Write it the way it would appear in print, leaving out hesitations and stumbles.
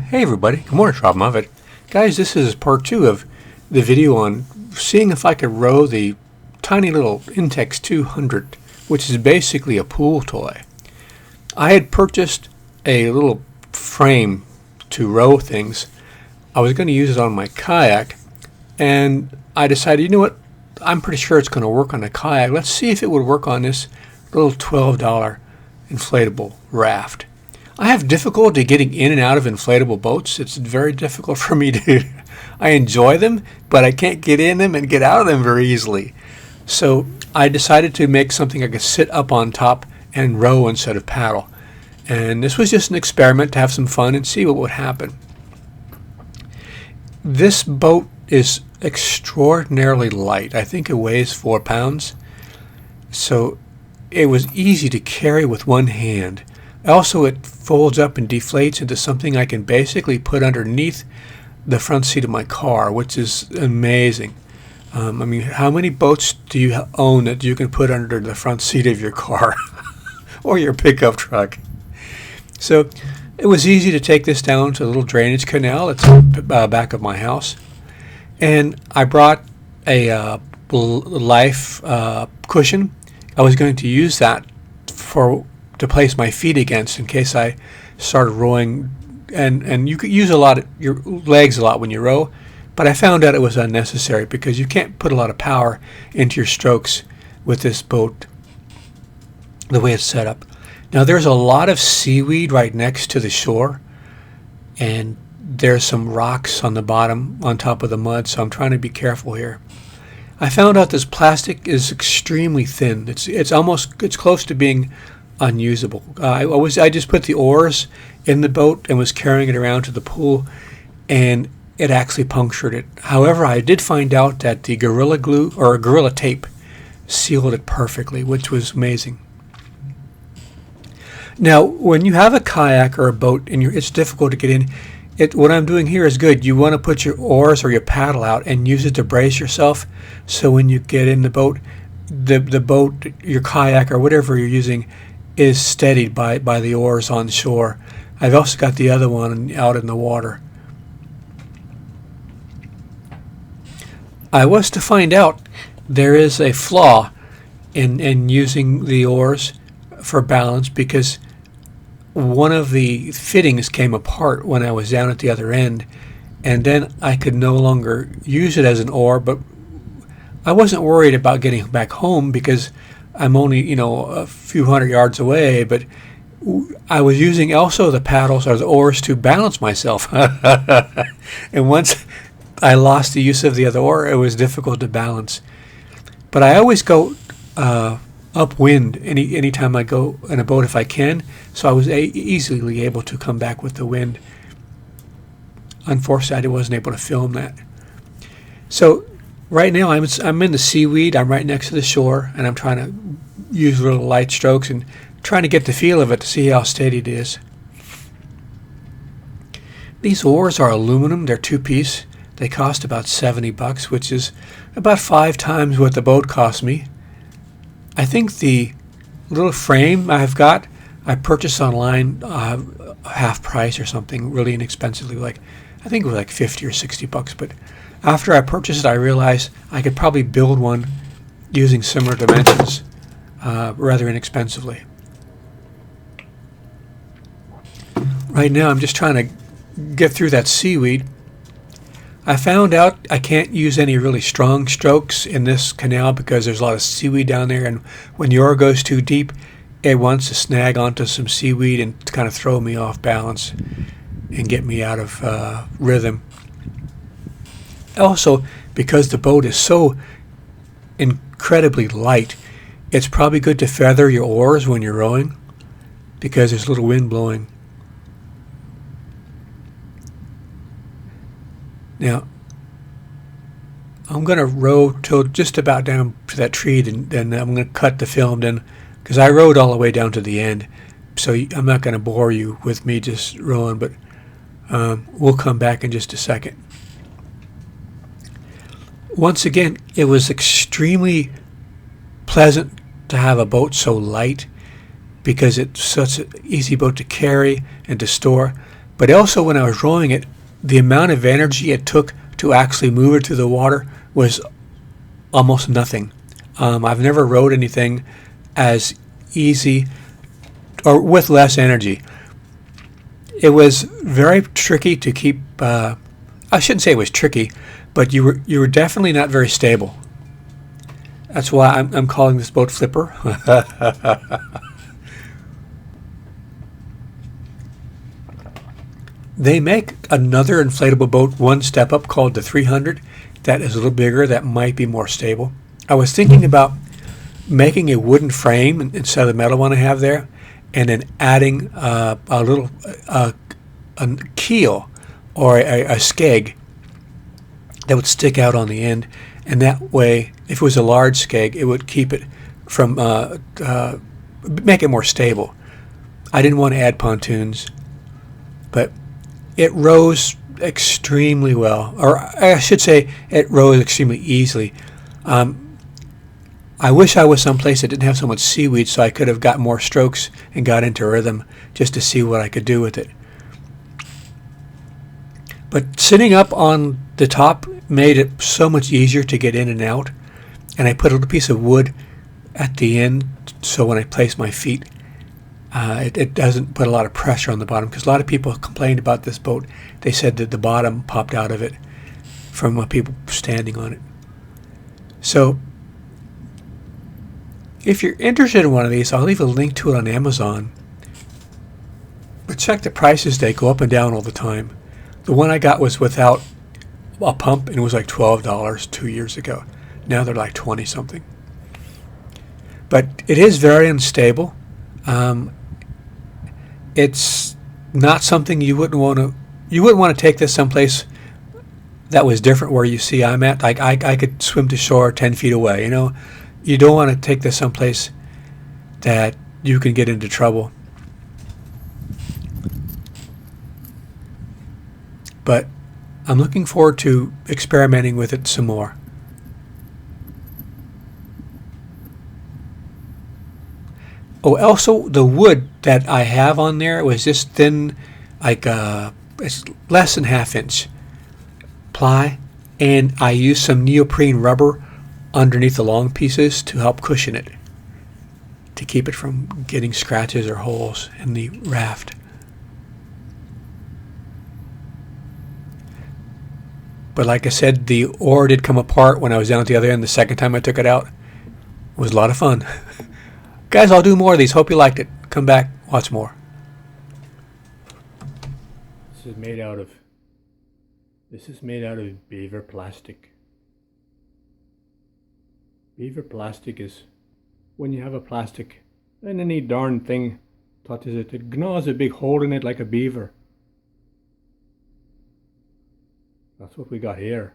Hey everybody, good morning, Robb. Guys, this is part 2 of the video on seeing if I could row the tiny little Intex 200, which is basically a pool toy. I had purchased a little frame to row things. I was going to use it on my kayak, and I decided, you know what, I'm pretty sure it's going to work on a kayak. Let's see if it would work on this little $12 inflatable raft. I have difficulty getting in and out of inflatable boats. It's very difficult for me to I enjoy them, but I can't get in them and get out of them very easily. So I decided to make something I could sit up on top and row instead of paddle. And this was just an experiment to have some fun and see what would happen. This boat is extraordinarily light. I think it weighs 4 pounds. So it was easy to carry with one hand. Also, it folds up and deflates into something I can basically put underneath the front seat of my car, which is amazing. I mean, how many boats do you own that you can put under the front seat of your car or your pickup truck? So it was easy to take this down to a little drainage canal that's back of my house. And I brought a life cushion. I was going to use that to place my feet against in case I started rowing, and you could use your legs a lot when you row, but I found out it was unnecessary because you can't put a lot of power into your strokes with this boat the way it's set up. Now there's a lot of seaweed right next to the shore, and there's some rocks on the bottom on top of the mud, so I'm trying to be careful here. I found out this plastic is extremely thin. It's close to being unusable. I just put the oars in the boat and was carrying it around to the pool, and it actually punctured it. However, I did find out that the Gorilla Glue or Gorilla Tape sealed it perfectly, which was amazing. Now, when you have a kayak or a boat and it's difficult to get in, what I'm doing here is good. You want to put your oars or your paddle out and use it to brace yourself, so when you get in the boat, the boat, your kayak or whatever you're using, is steadied by the oars on shore. I've also got the other one out in the water. I was to find out there is a flaw in using the oars for balance, because one of the fittings came apart when I was down at the other end, and then I could no longer use it as an oar. But I wasn't worried about getting back home because I'm only, a few hundred yards away, but I was using also the paddles or the oars to balance myself. And once I lost the use of the other oar, it was difficult to balance. But I always go upwind anytime I go in a boat if I can, so I was easily able to come back with the wind. Unfortunately, I wasn't able to film that. So right now I'm in the seaweed. I'm right next to the shore, and I'm trying to use little light strokes and trying to get the feel of it to see how steady it is. These oars are aluminum. They're 2-piece. They cost about $70, which is about 5 times what the boat cost me. I think the little frame I purchased online half price or something, really inexpensively. I think it was like $50 or $60. But after I purchased it, I realized I could probably build one using similar dimensions rather inexpensively. Right now, I'm just trying to get through that seaweed. I found out I can't use any really strong strokes in this canal because there's a lot of seaweed down there, and when the oar goes too deep, it wants to snag onto some seaweed and kind of throw me off balance and get me out of rhythm. Also, because the boat is so incredibly light, it's probably good to feather your oars when you're rowing because there's a little wind blowing. Now, I'm going to row till just about down to that tree, then I'm going to cut the film then, because I rowed all the way down to the end. So I'm not going to bore you with me just rowing, but we'll come back in just a second. Once again, it was extremely pleasant to have a boat so light because it's such an easy boat to carry and to store. But also when I was rowing it, the amount of energy it took to actually move it through the water was almost nothing. I've never rowed anything as easy or with less energy. It was very tricky to keep. I shouldn't say it was tricky, but you were definitely not very stable. That's why I'm calling this boat Flipper. They make another inflatable boat one step up called the 300 that is a little bigger, that might be more stable. I was thinking about making a wooden frame instead of the metal one I have there, and then adding a little a keel or a skeg that would stick out on the end, and that way, if it was a large skeg, it would keep it from make it more stable. I didn't want to add pontoons, but it rose extremely well, or I should say it rose extremely easily. I wish I was someplace that didn't have so much seaweed so I could have got more strokes and got into rhythm just to see what I could do with it. But sitting up on the top made it so much easier to get in and out, and I put a little piece of wood at the end so when I place my feet, it doesn't put a lot of pressure on the bottom, because a lot of people complained about this boat. They said that the bottom popped out of it from people standing on it. So if you're interested in one of these, I'll leave a link to it on Amazon. But check the prices. They go up and down all the time. The one I got was without a pump, and it was like $12 2 years ago. Now they're like 20 something. But it is very unstable. It's not something you wouldn't want to take this someplace that was different where you see I'm at. Like I could swim to shore 10 feet away. You know, you don't want to take this someplace that you can get into trouble. But I'm looking forward to experimenting with it some more. Oh, also the wood that I have on there was just thin, like it's less than 1/2 inch ply, and I used some neoprene rubber underneath the long pieces to help cushion it, to keep it from getting scratches or holes in the raft. But like I said, the oar did come apart when I was down at the other end the second time I took it out. It was a lot of fun. Guys, I'll do more of these. Hope you liked it. Come back, watch more. This is made out of Beaver plastic. Beaver plastic is when you have a plastic and any darn thing touches it, it gnaws a big hole in it like a beaver. That's what we got here.